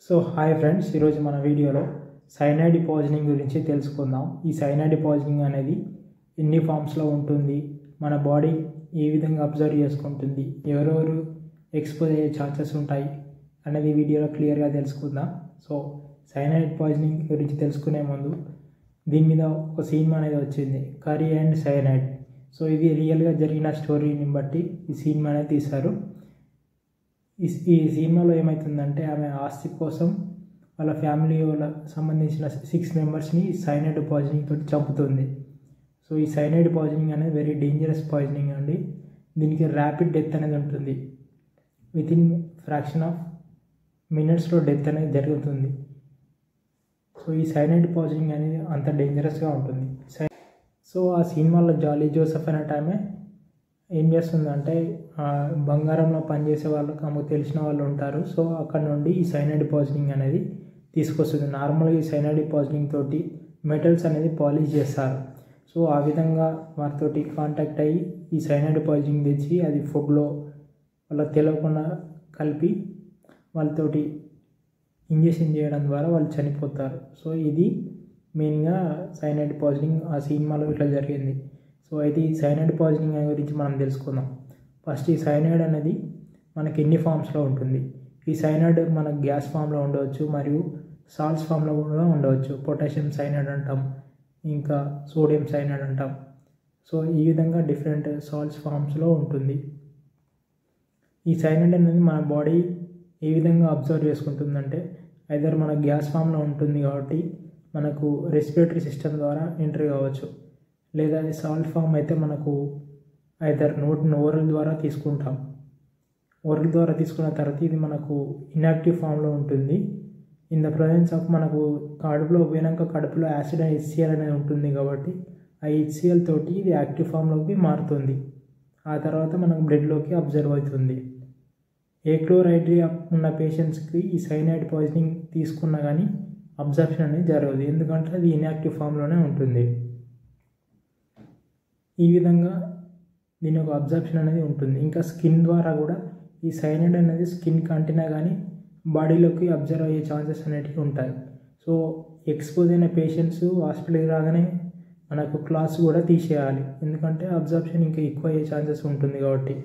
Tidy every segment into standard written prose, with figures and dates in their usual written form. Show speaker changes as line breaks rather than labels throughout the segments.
So hi friends, ఈరోజు మన వీడియోలో సైనైడ్ పాయిజనింగ్ గురించి తెలుసుకుందాం. ఈ సైనైడ్ పాయిజనింగ్ అనేది ఎన్ని ఫామ్స్లో ఉంటుంది, మన బాడీ ఏ విధంగా అబ్జర్వ్ చేసుకుంటుంది, ఎవరెవరు ఎక్స్పోజ్ అయ్యే ఛాన్సెస్ ఉంటాయి అనేది వీడియోలో క్లియర్గా తెలుసుకుందాం. సో సైనైడ్ పాయిజనింగ్ గురించి తెలుసుకునే ముందు దీని మీద ఒక సినిమా అనేది వచ్చింది, కర్రీ అండ్ సైనైడ్. సో ఇది రియల్గా జరిగిన స్టోరీని బట్టి ఈ సినిమా అనేది తీశారు. ఈ సినిమాలో ఏమవుతుందంటే, ఆమె ఆస్తి కోసం వాళ్ళ ఫ్యామిలీ వాళ్ళకి సంబంధించిన 6 మెంబర్స్ని సైనైడ్ పాయిజనింగ్ తోటి చంపుతుంది. సో ఈ సైనైడ్ పాయిజనింగ్ అనేది వెరీ డేంజరస్ పాయిజనింగ్ అండి. దీనికి ర్యాపిడ్ డెత్ అనేది ఉంటుంది. వితిన్ ఫ్రాక్షన్ ఆఫ్ మినిట్స్లో డెత్ అనేది జరుగుతుంది. సో ఈ సైనైడ్ పాయిజనింగ్ అనేది అంత డేంజరస్గా ఉంటుంది. సో ఆ సినిమాలో జాలీ జోసెఫ్ అనేట ఆమె ఏం చేస్తుందంటే, బంగారంలో పనిచేసే వాళ్ళకి ఆమెకు తెలిసిన వాళ్ళు ఉంటారు. సో అక్కడ నుండి ఈ సైనైడ్ పాయిజనింగ్ అనేది తీసుకొస్తుంది. నార్మల్గా ఈ సైనైడ్ పాయిజనింగ్ తోటి మెటల్స్ అనేది పాలిష్ చేస్తారు. సో ఆ విధంగా వారితోటి కాంటాక్ట్ అయ్యి ఈ సైనైడ్ పాయిజనింగ్ తెచ్చి అది ఫుడ్లో వాళ్ళకి తెలియకుండా కలిపి వాళ్ళతోటి ఇంజెక్షన్ చేయడం ద్వారా వాళ్ళు చనిపోతారు. సో ఇది మెయిన్గా సైనైడ్ పాయిజనింగ్ ఆ సినిమాలో ఇట్లా జరిగింది. సో అయితే ఈ సైనైడ్ పాయిజనింగ్ గురించి మనం తెలుసుకుందాం. ఫస్ట్ ఈ సైనైడ్ అనేది మనకి ఎన్ని ఫామ్స్లో ఉంటుంది. ఈ సైనైడ్ మనకు గ్యాస్ ఫామ్లో ఉండవచ్చు, మరియు సాల్ట్స్ ఫామ్లో కూడా ఉండవచ్చు. పొటాషియం సైనైడ్ అంటాం, ఇంకా సోడియం సైనైడ్ అంటాం. సో ఈ విధంగా డిఫరెంట్ సాల్ట్స్ ఫామ్స్లో ఉంటుంది. ఈ సైనైడ్ అనేది మన బాడీ ఏ విధంగా అబ్జర్వ్ చేసుకుంటుందంటే, ఐదర్ మన గ్యాస్ ఫామ్లో ఉంటుంది కాబట్టి మనకు రెస్పిరేటరీ సిస్టమ్ ద్వారా ఎంట్రీ కావచ్చు, లేదా సాల్ట్ ఫామ్ అయితే మనకు ఐదర్ ఓరల్ ద్వారా తీసుకుంటాం. ఓరల్ ద్వారా తీసుకున్న తర్వాత ఇది మనకు ఇన్యాక్టివ్ ఫామ్లో ఉంటుంది. ఇన్ ద ప్రజెన్స్ ఆఫ్ మనకు కడుపులో పోయినాక కడుపులో యాసిడ్ అండ్ HCl అనేది ఉంటుంది కాబట్టి ఆ HCl తోటి ఇది యాక్టివ్ ఫామ్లోకి మారుతుంది. ఆ తర్వాత మనకు బ్లడ్లోకి అబ్జర్వ్ అవుతుంది. ఏక్లోరైడ్రియా ఉన్న పేషెంట్స్కి ఈ సైనైడ్ పాయిజనింగ్ తీసుకున్నా కానీ అబ్జర్ప్షన్ అనేది జరగదు, ఎందుకంటే అది ఇన్యాక్టివ్ ఫామ్లోనే ఉంటుంది. ఈ విధంగా దీని యొక్క అబ్జర్ప్షన్ అనేది ఉంటుంది. ఇంకా స్కిన్ ద్వారా కూడా ఈ సైనైడ్ అనేది స్కిన్కి అంటినా కానీ బాడీలోకి అబ్జర్వ్ అయ్యే ఛాన్సెస్ అనేటివి ఉంటాయి. సో ఎక్స్పోజ్ అయిన పేషెంట్స్ హాస్పిటల్కి రాగానే మనకు క్లాత్స్ కూడా తీసేయాలి, ఎందుకంటే అబ్జర్ప్షన్ ఇంకా ఎక్కువ అయ్యే ఛాన్సెస్ ఉంటుంది కాబట్టి.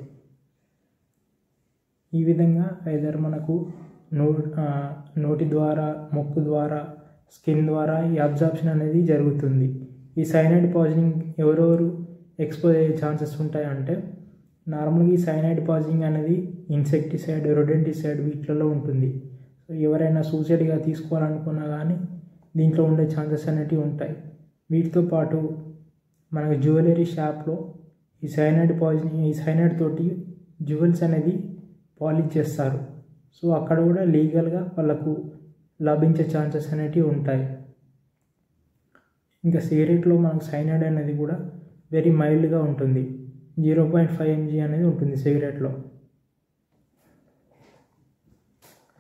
ఈ విధంగా ఐదర్ మనకు నోటి ద్వారా, ముక్కు ద్వారా, స్కిన్ ద్వారా ఈ అబ్జర్ప్షన్ అనేది జరుగుతుంది. ఈ సైనైడ్ పాయిజనింగ్ ఎవరెవరు ఎక్స్పోజ్ అయ్యే ఛాన్సెస్ ఉంటాయంటే, నార్మల్గా ఈ సైనైడ్ పాయిజనింగ్ అనేది ఇన్సెక్టిసైడ్, రొడెంటిసైడ్ వీటిలలో ఉంటుంది. సో ఎవరైనా సూసైడ్గా తీసుకోవాలనుకున్నా కానీ దీంట్లో ఉండే ఛాన్సెస్ అనేటివి ఉంటాయి. వీటితో పాటు మనకు జ్యువెలరీ షాప్లో ఈ సైనైడ్ పాయిజనింగ్, ఈ సైనైడ్ తోటి జ్యువెల్స్ అనేది పాలిష్ చేస్తారు. సో అక్కడ కూడా లీగల్గా వాళ్ళకు లభించే ఛాన్సెస్ అనేటివి ఉంటాయి. ఇంకా సిగరెట్లో మనకు సైనైడ్ అనేది కూడా వెరీ మైల్డ్గా ఉంటుంది. 0.5 mg అనేది ఉంటుంది సిగరెట్లో.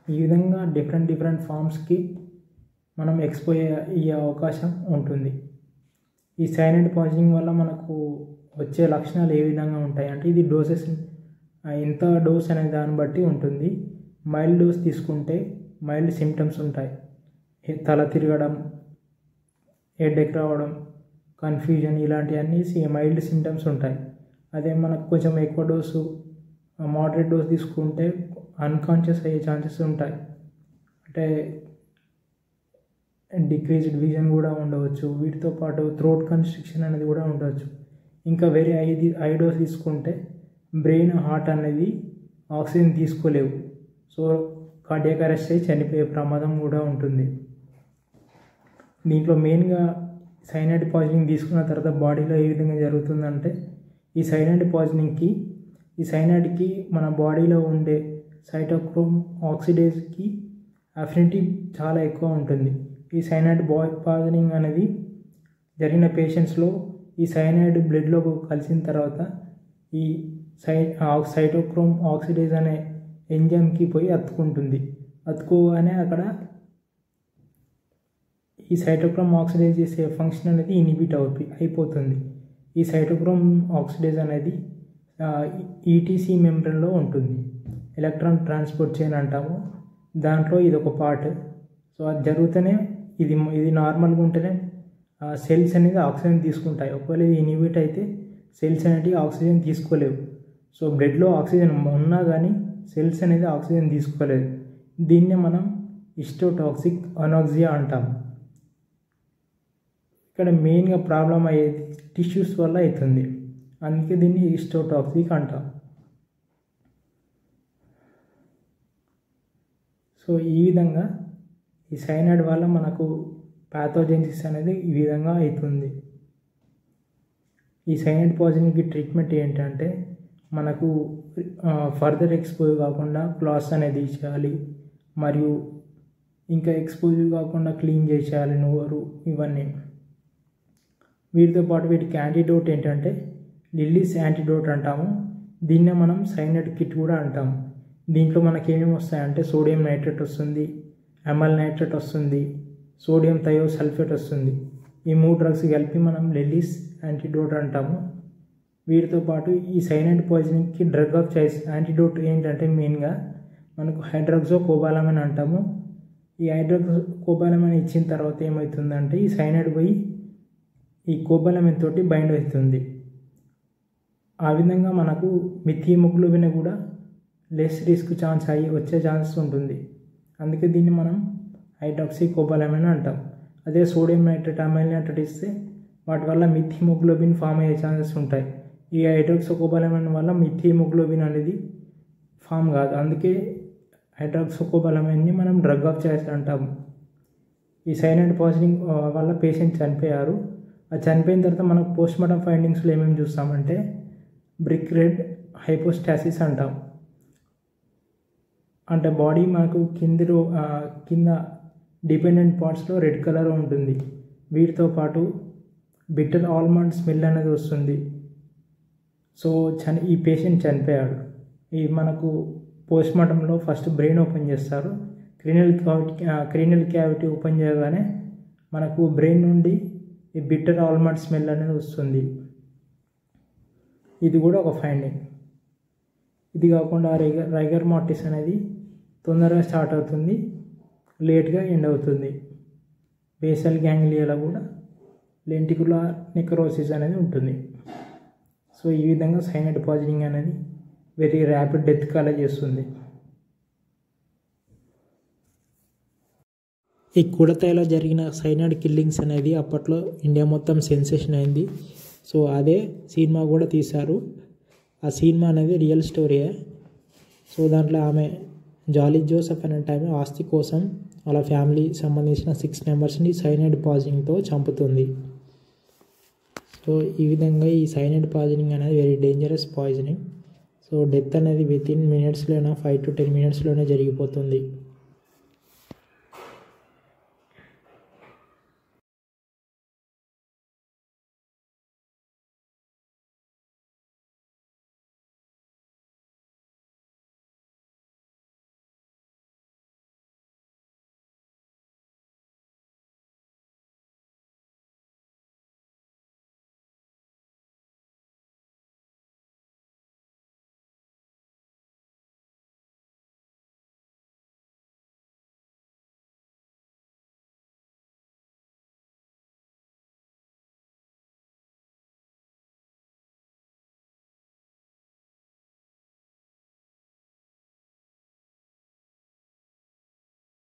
ఈ విధంగా డిఫరెంట్ ఫామ్స్కి మనం ఎక్స్పోజ్ అయ్యే అవకాశం ఉంటుంది. ఈ సైనైడ్ పాయిజనింగ్ వల్ల మనకు వచ్చే లక్షణాలు ఏ విధంగా ఉంటాయి అంటే, ఇది డోసెస్ ఎంత డోస్ అనే దాన్ని బట్టి ఉంటుంది. మైల్డ్ డోస్ తీసుకుంటే మైల్డ్ సిమ్టమ్స్ ఉంటాయి. తల తిరగడం, హెడేక్ రావడం, కన్ఫ్యూజన్, ఇలాంటివన్నీ మైల్డ్ సిమ్టమ్స్ ఉంటాయి. అదే మనకు కొంచెం ఎక్కువ డోసు, మోడరేట్ డోస్ తీసుకుంటే అన్కాన్షియస్ అయ్యే ఛాన్సెస్ ఉంటాయి. అంటే డిక్రీజ్డ్ విజన్ కూడా ఉండవచ్చు. వీటితో పాటు థ్రోట్ కన్స్ట్రిక్షన్ అనేది కూడా ఉండవచ్చు. ఇంకా వెరీ హై డోస్ తీసుకుంటే బ్రెయిన్, హార్ట్ అనేది ఆక్సిజన్ తీసుకోలేవు. సో కార్డియాక్ అరెస్ట్ అయ్యి చనిపోయే ప్రమాదం కూడా ఉంటుంది. దీంట్లో మెయిన్గా సైనైడ్ పాయిజనింగ్ తీసుకున్న తర్వాత బాడీలో ఏ విధంగా జరుగుతుందంటే, ఈ సైనైడ్ పాయిజనింగ్కి, ఈ సైనైడ్కి మన బాడీలో ఉండే సైటోక్రోమ్ ఆక్సిడేజ్కి అఫినిటీ చాలా ఎక్కువ ఉంటుంది. ఈ సైనైడ్ పాయిజనింగ్ అనేది జరిగిన పేషెంట్స్లో ఈ సైనైడ్ బ్లడ్లో కలిసిన తర్వాత ఈ సైటోక్రోమ్ ఆక్సిడేజ్ అనే ఎంజైమ్కి పోయి అతుక్కుంటుంది. అతుక్కోగానే అక్కడ ఈ సైటోక్రోమ్ ఆక్సిడేజ్ చేసే ఫంక్షన్ అనేది ఇన్హిబిట్ అయిపోతుంది. ఈ సైటోక్రోమ్ ఆక్సిడేజ్ అనేది ETC మెంబ్రేన్లో ఉంటుంది, ఎలక్ట్రాన్ ట్రాన్స్పోర్ట్ చైన్ అంటాము. దాంట్లో ఇది ఒక పార్ట్. సో అది జరుగుతూనే ఇది నార్మల్గా ఉంటేనే సెల్స్ అనేది ఆక్సిజన్ తీసుకుంటాయి. ఒకవేళ ఇది ఇన్హిబిట్ అయితే సెల్స్ అనేవి ఆక్సిజన్ తీసుకోలేవు. సో బ్లడ్లో ఆక్సిజన్ ఉన్నా కానీ సెల్స్ అనేది ఆక్సిజన్ తీసుకోలేదు. దీన్నే మనం హిస్టోటాక్సిక్ అనాక్సియా అంటాం. ఇక్కడ మెయిన్గా ప్రాబ్లం అయ్యేది టిష్యూస్ వల్ల అవుతుంది, అందుకే దీన్ని హిస్టోటాక్సిక్ అంటాం. సో ఈ విధంగా ఈ సైనైడ్ వల్ల మనకు ప్యాథోజెనిసిస్ అనేది ఈ విధంగా అవుతుంది. ఈ సైనైడ్ పాయిజనింగ్కి ట్రీట్మెంట్ ఏంటంటే మనకు ఫర్దర్ ఎక్స్పోజ్ కాకుండా క్లాత్స్ అనేది తీసేయాలి, మరియు ఇంకా ఎక్స్పోజ్ కాకుండా క్లీన్ చేసేయాలి నోరు, ఇవన్నీ. వీటితో పాటు వీటికి యాంటీడోట్ ఏంటంటే లిల్లీస్ యాంటీడోట్ అంటాము. దీన్నే మనం సైనైడ్ కిట్ కూడా అంటాము. దీంట్లో మనకి ఏమేమి వస్తాయంటే సోడియం నైట్రేట్ వస్తుంది, అమైల్ నైట్రేట్ వస్తుంది, సోడియం థయోసల్ఫేట్ వస్తుంది. ఈ 3 డ్రగ్స్ కలిపి మనం లిల్లీస్ యాంటీడోట్ అంటాము. వీటితో పాటు ఈ సైనైడ్ పాయిజనింగ్కి డ్రగ్ ఆఫ్ చాయిస్ యాంటీడోట్ ఏంటంటే మెయిన్గా మనకు హైడ్రాక్సోకోబాలమైన్ అంటాము. ఈ హైడ్రాక్సోకోబాలమైన్ ఇచ్చిన తర్వాత ఏమవుతుందంటే ఈ సైనైడ్ పోయి ఈ కోబాలమైన్ తోటి బైండ్ అవుతుంది. ఆ విధంగా మనకు మిథియోమోగ్లోబిన్ కూడా లెస్ రిస్క్ వచ్చే ఛాన్స్ ఉంటుంది. అందుకే దీన్ని మనం హైడ్రాక్సీకోబాలమైన్ అంటాం. అదే సోడియం నైట్రేట్, అమైల్ నైట్రేట్ ఇస్తే వాటి వల్ల మిథియోమోగ్లోబిన్ ఫామ్ అయ్యే ఛాన్సెస్ ఉంటాయి. ఈ హైడ్రాక్సోకోబాలమైన్ వల్ల మిథియోమోగ్లోబిన్ అనేది ఫామ్ కాదు. అందుకే హైడ్రాక్సోకోబాలమైన్ని మనం డ్రగ్ ఆఫ్ చాయిస్ అంటాము. ఈ సైనైడ్ పాయిజనింగ్ వల్ల పేషెంట్ చనిపోయారు. అది చనిపోయిన తర్వాత మనకు పోస్ట్మార్టం ఫైండింగ్స్లో ఏమేమి చూస్తామంటే బ్రిక్ రెడ్ హైపోస్టాసిస్ అంటాం. అంటే బాడీ మనకు కింద డిపెండెంట్ పార్ట్స్లో రెడ్ కలర్ ఉంటుంది. వీటితో పాటు బిట్టర్ ఆల్మండ్ స్మెల్ అనేది వస్తుంది. సో ఈ పేషెంట్ చనిపోయాడు. ఈ మనకు పోస్ట్మార్టంలో ఫస్ట్ బ్రెయిన్ ఓపెన్ చేస్తారు. క్రీనియల్ క్యావిటీ ఓపెన్ చేయగానే మనకు బ్రెయిన్ నుండి ఈ బిట్టర్ ఆల్మండ్ స్మెల్ అనేది వస్తుంది. ఇది కూడా ఒక ఫైండింగ్. ఇది కాకుండా రైగర్ మార్టిస్ అనేది తొందరగా స్టార్ట్ అవుతుంది, లేట్గా ఎండ్ అవుతుంది. బేసల్ గ్యాంగ్లియాలో కూడా లెంటికులర్ నెక్రోసిస్ అనేది ఉంటుంది. సో ఈ విధంగా సైనైడ్ పాయిజనింగ్ అనేది వెరీ ర్యాపిడ్ డెత్ కాలేజ్ చేస్తుంది. ఈ కుడతాయిలో జరిగిన సైనైడ్ కిల్లింగ్స్ అనేది అప్పట్లో ఇండియా మొత్తం సెన్సేషన్ అయింది. సో అదే సినిమా కూడా తీశారు. ఆ సినిమా అనేది రియల్ స్టోరీయే. సో దాంట్లో ఆమె జాలీ జోసెఫ్ అనే ఆమె ఆస్తి కోసం వాళ్ళ ఫ్యామిలీ సంబంధించిన 6 మెంబర్స్ని సైనైడ్ పాయిజనింగ్తో చంపుతుంది. సో ఈ విధంగా ఈ సైనైడ్ పాయిజనింగ్ అనేది very dangerous poisoning. So death అనేది వితిన్ మినిట్స్లోనే 5 to 10 minutes జరిగిపోతుంది.